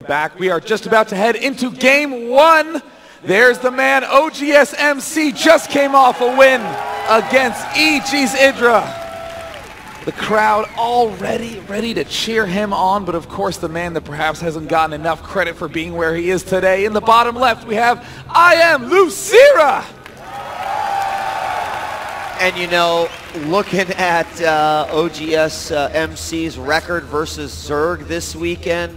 Back. We are just about to head into game one. There's the man, oGsMC, just came off a win against oGsMC. The crowd already ready to cheer him on, but of course the man that perhaps hasn't gotten enough credit for being where he is today. In the bottom left, we have IMLosira. And you know, looking at oGsMC's record versus Zerg this weekend,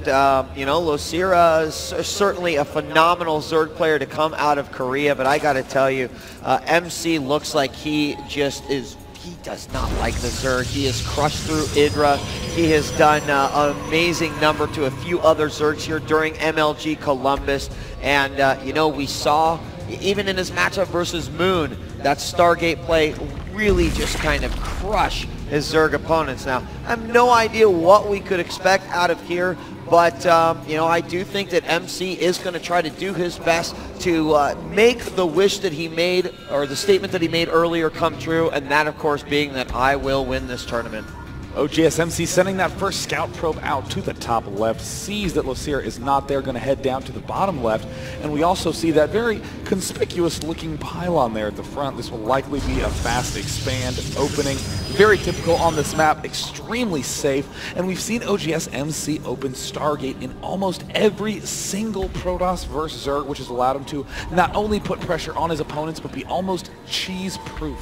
you know, Losira is certainly a phenomenal Zerg player to come out of Korea, but I gotta tell you, MC looks like he just is, he does not like the Zerg. He has crushed through IDRA. He has done an amazing number to a few other Zergs here during MLG Columbus. And, you know, we saw, even in his matchup versus Moon, that Stargate play really just kind of crush his Zerg opponents. Now, I have no idea what we could expect out of here, but, you know, I do think that MC is going to try to do his best to make the wish that he made, or the statement that he made earlier, come true, and that, of course, being that I will win this tournament. oGsMC sending that first scout probe out to the top left, sees that Losira is not there, going to head down to the bottom left, and we also see that very conspicuous looking pylon there at the front. This will likely be a fast expand opening, very typical on this map, extremely safe, and we've seen oGsMC open Stargate in almost every single Protoss versus Zerg, which has allowed him to not only put pressure on his opponents, but be almost cheese-proof.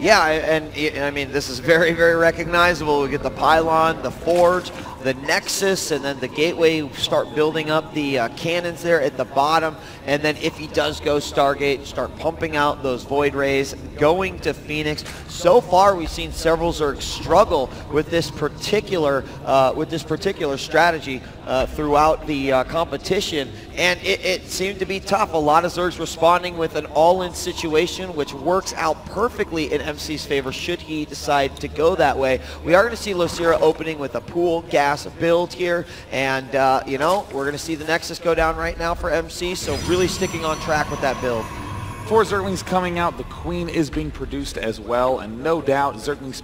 Yeah, and I mean, this is very, very recognizable. We get the pylon, the forge, the nexus, and then the gateway. Start building up the cannons there at the bottom, and then if he does go Stargate, start pumping out those void rays, going to Phoenix. So far, we've seen several Zergs struggle with this particular strategy throughout the competition, and it seemed to be tough. A lot of Zergs responding with an all-in situation, which works out perfectly in MC's favor should he decide to go that way. We are going to see Losira opening with a pool gas build here, and you know, we're going to see the Nexus go down right now for MC, so really sticking on track with that build. 4 Zerglings coming out, the Queen is being produced as well, and no doubt Zergling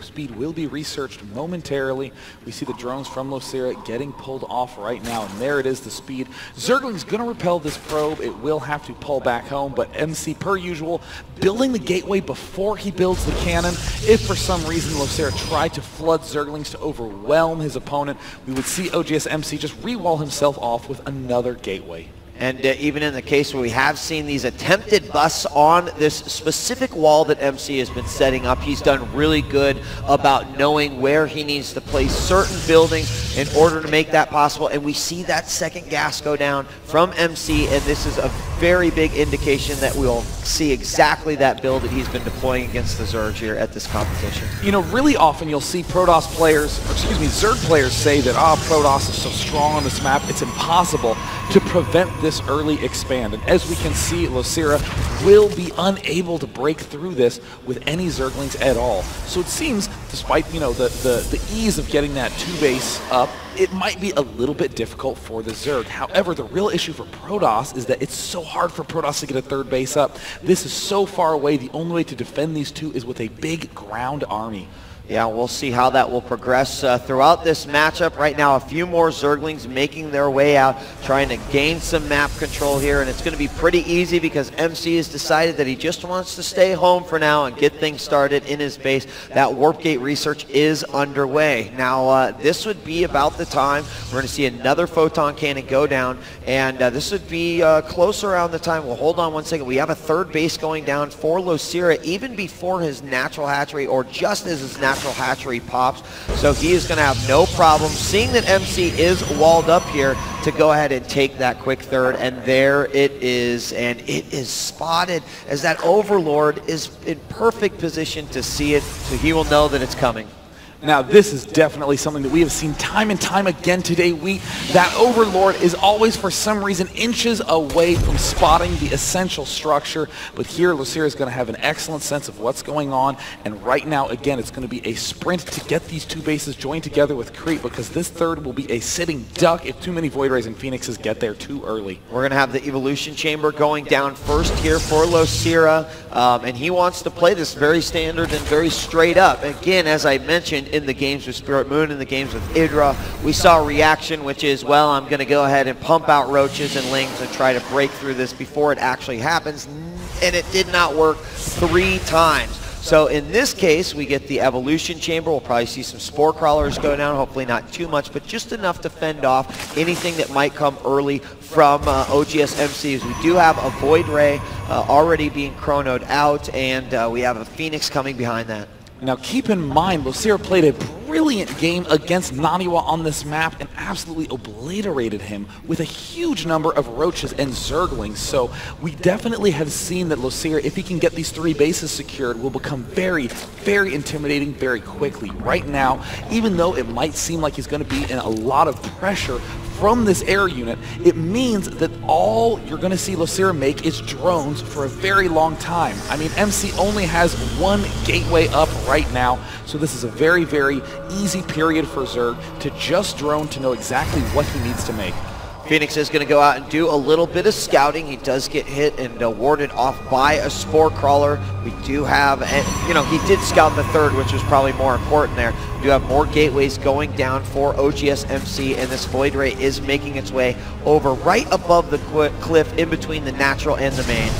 speed will be researched momentarily. We see the drones from Losira getting pulled off right now, and there it is, the speed. Zergling's going to repel this probe. It will have to pull back home, but MC, per usual, building the gateway before he builds the cannon. If for some reason Losira tried to flood Zerglings to overwhelm his opponent, we would see oGsMC just re-wall himself off with another gateway. And even in the case where we have seen these attempted busts on this specific wall that MC has been setting up, he's done really good about knowing where he needs to place certain buildings in order to make that possible. And we see that second gas go down from MC, and this is a very big indication that we'll see exactly that build that he's been deploying against the Zerg here at this competition. You know, really often you'll see Protoss players, or excuse me, Zerg players say that, Protoss is so strong on this map, it's impossible to prevent this early expand. And as we can see, Losira will be unable to break through this with any Zerglings at all. So it seems, despite, you know, the ease of getting that 2 base up, it might be a little bit difficult for the Zerg. However, the real issue for Protoss is that it's so hard for Protoss to get a 3rd base up. This is so far away, the only way to defend these 2 is with a big ground army. Yeah, we'll see how that will progress throughout this matchup. Right now, a few more Zerglings making their way out, trying to gain some map control here, and it's going to be pretty easy because MC has decided that he just wants to stay home for now and get things started in his base. That warp gate research is underway. Now, this would be about the time we're going to see another photon cannon go down, and this would be close around the time. Well, hold on one second. We have a 3rd base going down for Losira even before his natural hatchery, or just as his natural hatchery pops, so he is going to have no problem, seeing that MC is walled up here, to go ahead and take that quick 3rd, and there it is, and it is spotted as that Overlord is in perfect position to see it, so he will know that it's coming. Now, this is definitely something that we have seen time and time again today. That Overlord is always, for some reason, inches away from spotting the essential structure. But here, Losira is going to have an excellent sense of what's going on. And right now, again, it's going to be a sprint to get these 2 bases joined together with Creep, because this 3rd will be a sitting duck if too many Void Rays and Phoenixes get there too early. We're going to have the Evolution Chamber going down first here for Losira, and he wants to play this very standard and very straight up. Again, as I mentioned, in the games with Spirit Moon, in the games with Idra. We saw a reaction, which is, well, I'm going to go ahead and pump out roaches and lings and try to break through this before it actually happens, and it did not work 3 times. So in this case, we get the evolution chamber. We'll probably see some spore crawlers go down, hopefully not too much, but just enough to fend off anything that might come early from oGsMC. We do have a Void Ray already being chronoed out, and we have a Phoenix coming behind that. Now keep in mind, Losira played a brilliant game against Naniwa on this map and absolutely obliterated him with a huge number of roaches and zerglings. So we definitely have seen that Losira, if he can get these 3 bases secured, will become very, very intimidating very quickly. Right now, even though it might seem like he's going to be in a lot of pressure from this air unit, it means that all you're going to see Losira make is drones for a very long time. I mean, MC only has 1 gateway up right now, so this is a very, very easy period for Zerg to just drone to know exactly what he needs to make. Phoenix is going to go out and do a little bit of scouting. He does get hit and warded off by a spore crawler. We do have, and, you know, he did scout the 3rd, which was probably more important there. We do have more gateways going down for oGsMC, and this Void Ray is making its way over right above the cliff in between the natural and the main.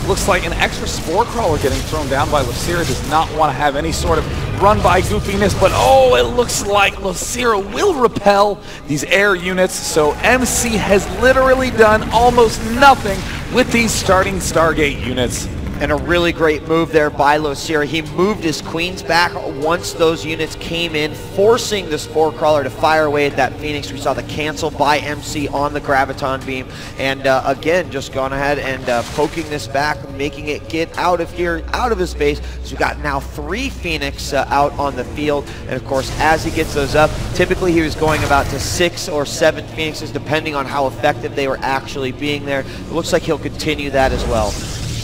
Looks like an extra spore crawler getting thrown down by Losira. Does not want to have any sort of run-by goofiness, but oh, it looks like Losira will repel these air units, so MC has literally done almost nothing with these starting Stargate units. And a really great move there by Losira. He moved his queens back once those units came in, forcing the spore crawler to fire away at that Phoenix. We saw the cancel by MC on the graviton beam, and again, just gone ahead and poking this back, making it get out of here, out of his base. So we've got now 3 Phoenix out on the field, and of course, as he gets those up, typically he was going about to 6 or 7 Phoenixes, depending on how effective they were actually being there. It looks like he'll continue that as well.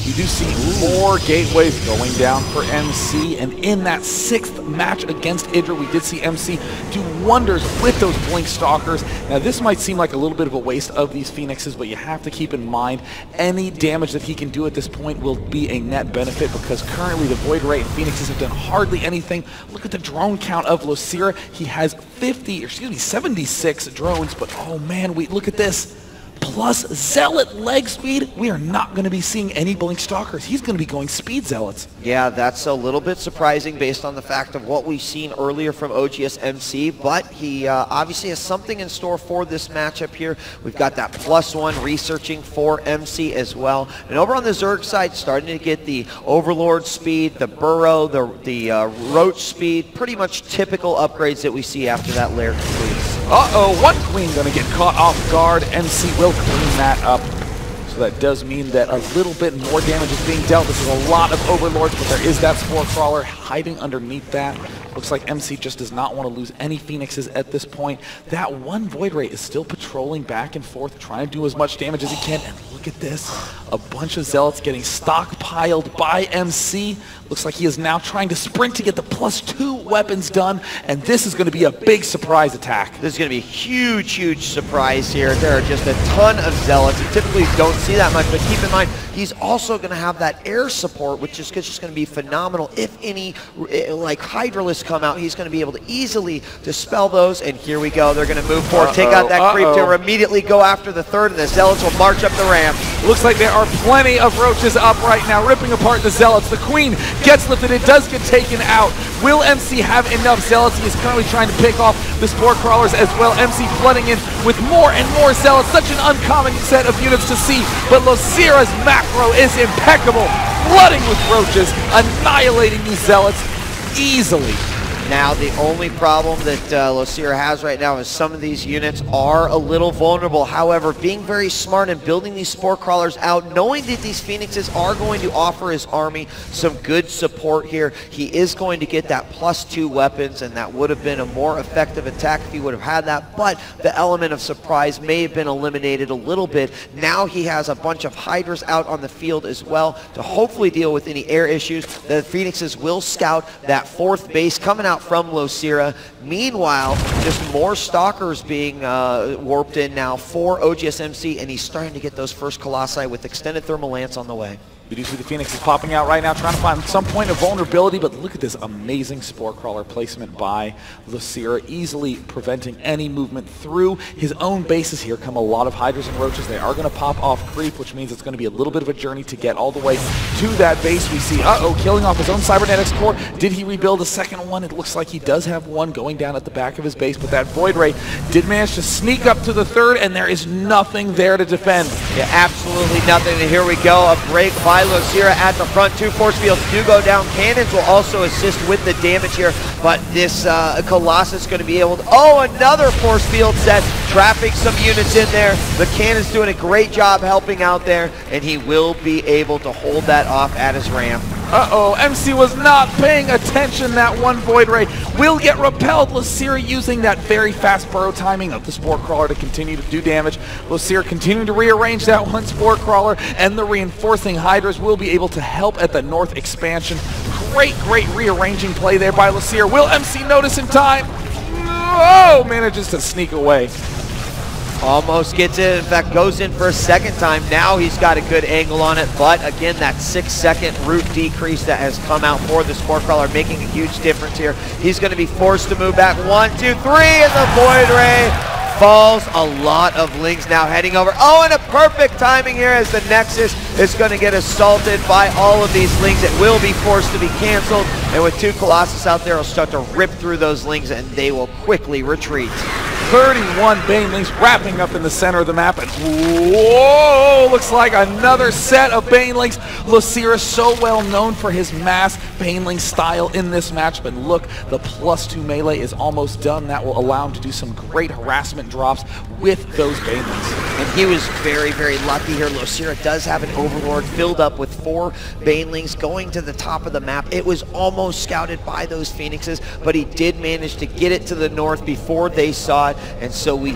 You do see more gateways going down for MC, and in that 6th match against Idra, we did see MC do wonders with those Blink Stalkers. Now this might seem like a little bit of a waste of these Phoenixes, but you have to keep in mind any damage that he can do at this point will be a net benefit, because currently the Void Ray and Phoenixes have done hardly anything. Look at the drone count of Losira. He has 76 drones, but oh man, look at this. Plus Zealot leg speed, we are not going to be seeing any Blink Stalkers. He's going to be going speed Zealots. Yeah, that's a little bit surprising based on the fact of what we've seen earlier from oGsMC, but he obviously has something in store for this matchup here. We've got that +1 researching for MC as well. And over on the Zerg side, starting to get the Overlord speed, the Burrow, the Roach speed, pretty much typical upgrades that we see after that lair completes. Uh-oh, 1 queen going to get caught off guard. MC will clean that up. So that does mean that a little bit more damage is being dealt. This is a lot of Overlords, but there is that Spore Crawler hiding underneath that. Looks like MC just does not want to lose any Phoenixes at this point. That 1 Void Ray is still patrolling back and forth, trying to do as much damage as he can. And look at this. A bunch of Zealots getting stockpiled by MC. Looks like he is now trying to sprint to get the +2 weapons done. And this is going to be a big surprise attack. This is going to be a huge, huge surprise here. There are just a ton of Zealots. You typically don't see that much, but keep in mind, he's also going to have that air support, which is just going to be phenomenal. If any, like, Hydralists come out, he's going to be able to easily dispel those. And here we go. They're going to move forward, take out that creep tower, immediately go after the 3rd, and the Zealots will march up the ramp. Looks like there are plenty of roaches up right now, ripping apart the Zealots. The Queen gets lifted. It does get taken out. Will MC have enough Zealots? He is currently trying to pick off the Spore Crawlers as well. MC flooding in with more and more Zealots. Such an uncommon set of units to see, but Losira's macro is impeccable, flooding with roaches, annihilating these Zealots easily. Now, the only problem that Losira has right now is some of these units are a little vulnerable. However, being very smart and building these Spore Crawlers out, knowing that these Phoenixes are going to offer his army some good support here, he is going to get that +2 weapons, and that would have been a more effective attack if he would have had that, but the element of surprise may have been eliminated a little bit. Now he has a bunch of Hydras out on the field as well to hopefully deal with any air issues. The Phoenixes will scout that 4th base coming out from Losira. Meanwhile, just more Stalkers being warped in now for oGsMC, and he's starting to get those first Colossi with extended thermal lance on the way. We do see the Phoenix is popping out right now, trying to find some point of vulnerability, but look at this amazing Spore Crawler placement by Losira, easily preventing any movement through his own bases. Here come a lot of Hydras and Roaches. They are going to pop off creep, which means it's going to be a little bit of a journey to get all the way to that base. We see, killing off his own Cybernetics core. Did he rebuild a second one? It looks like he does have one going down at the back of his base, but that Void Ray did manage to sneak up to the third, and there is nothing there to defend. Yeah, absolutely nothing. And here we go, a break by Losira at the front. 2 force fields do go down. Cannons will also assist with the damage here, but this Colossus is going to be able to... another force field set, trapping some units in there. The cannon's doing a great job helping out there, and he will be able to hold that off at his ramp. MC was not paying attention. That one Void Ray will get repelled. Losira using that very fast burrow timing of the Spore Crawler to continue to do damage. Losira continuing to rearrange that one Spore Crawler, and the reinforcing Hydras will be able to help at the north expansion. Great rearranging play there by Losira. Will MC notice in time? Manages to sneak away. Almost gets it, in fact goes in for a second time. Now he's got a good angle on it, but again that 6-second root decrease that has come out for the Spore Crawler making a huge difference here. He's going to be forced to move back. 1, 2, 3, and the Void Ray falls. A lot of Lings now heading over. And a perfect timing here as the Nexus is going to get assaulted by all of these Lings. It will be forced to be canceled, and with 2 Colossus out there, it'll start to rip through those Lings, and they will quickly retreat. 31 Banelings wrapping up in the center of the map, and whoa, looks like another set of Banelings. Losira so well known for his mass Baneling style in this matchup, and look, the +2 melee is almost done. That will allow him to do some great harassment drops with those Banelings. And he was very lucky here. Losira does have an Overlord filled up with 4 Banelings going to the top of the map. It was almost scouted by those Phoenixes, but he did manage to get it to the north before they saw it. And so we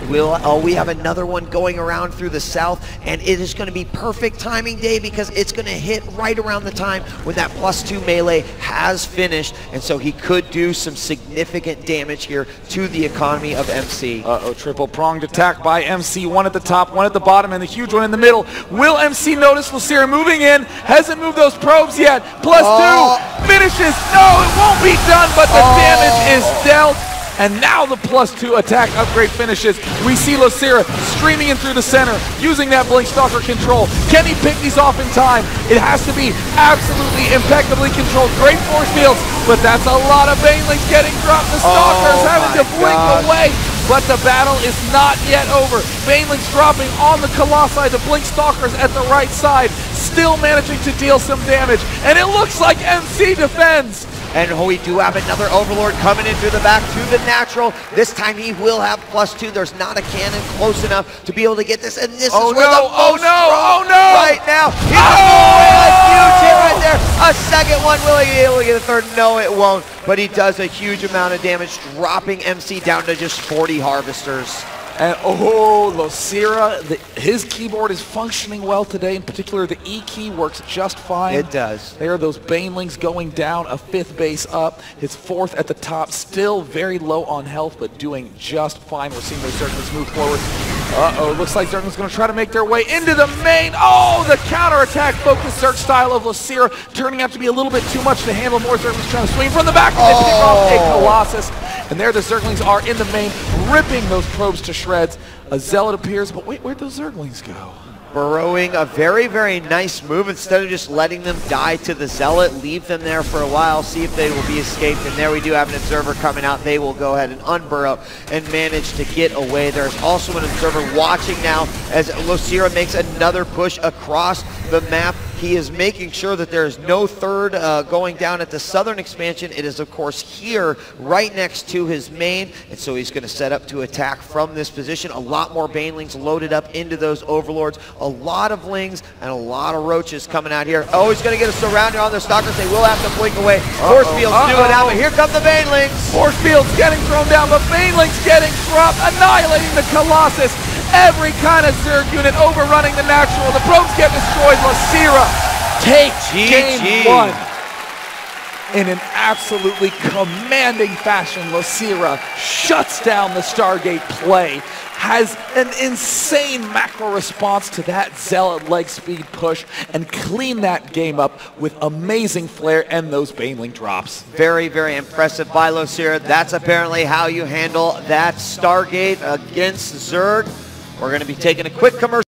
have another one going around through the south, and it is going to be perfect timing day because it's going to hit right around the time when that +2 melee has finished, and so he could do some significant damage here to the economy of MC. Triple pronged attack by MC, one at the top, one at the bottom, and the huge one in the middle. Will MC notice Losira moving in? Hasn't moved those probes yet. +2 finishes. No, it won't be done, but the damage is dealt. And now the +2 attack upgrade finishes. We see Losira streaming in through the center, using that Blink Stalker control. Can he pick these off in time? It has to be absolutely impeccably controlled. Great force fields, but that's a lot of Banelings getting dropped. The Stalkers having to blink away. But the battle is not yet over. Banelings dropping on the Colossi, the Blink Stalkers at the right side, still managing to deal some damage. And it looks like MC defends. And we do have another Overlord coming in through the back to the natural. This time he will have +2. There's not a cannon close enough to be able to get this. And this is where the most right now. He's a huge hit right there. A second one. Will he be able to get a third? No, it won't. But he does a huge amount of damage, dropping MC down to just 40 Harvesters. And Losira, his keyboard is functioning well today. In particular, the E key works just fine. It does. There are those Banelings going down, a 5th base up, his 4th at the top, still very low on health, but doing just fine. We're seeing those Zerglings move forward. Looks like Zerglings going to try to make their way into the main. The counterattack focused Zerg style of Losira turning out to be a little bit too much to handle. More Zerglings trying to swing from the back. Off a Colossus. And there the Zerglings are in the main, ripping those probes to shreds. A Zealot appears, but wait, where'd those Zerglings go? Burrowing, a very nice move. Instead of just letting them die to the Zealot, leave them there for a while, see if they will be escaped. And there we do have an Observer coming out. They will go ahead and unburrow and manage to get away. There's also an Observer watching now as Losira makes another push across the map. He is making sure that there is no third going down at the southern expansion. It is, of course, here right next to his main, and so he's going to set up to attack from this position. A lot more Banelings loaded up into those Overlords. A lot of Lings and a lot of Roaches coming out here. He's going to get a surrounding on the Stalkers. They will have to blink away. Force fields do it out, but here come the Banelings. Force fields getting thrown down, but Banelings getting dropped, annihilating the Colossus. Every kind of Zerg unit overrunning the natural. The probes get destroyed. Losira takes game 1. in an absolutely commanding fashion. Losira shuts down the Stargate play, has an insane macro response to that Zealot leg speed push, and clean that game up with amazing flair and those Baneling drops. Very, very impressive by Losira. That's apparently how you handle that Stargate against Zerg. We're going to be taking a quick commercial.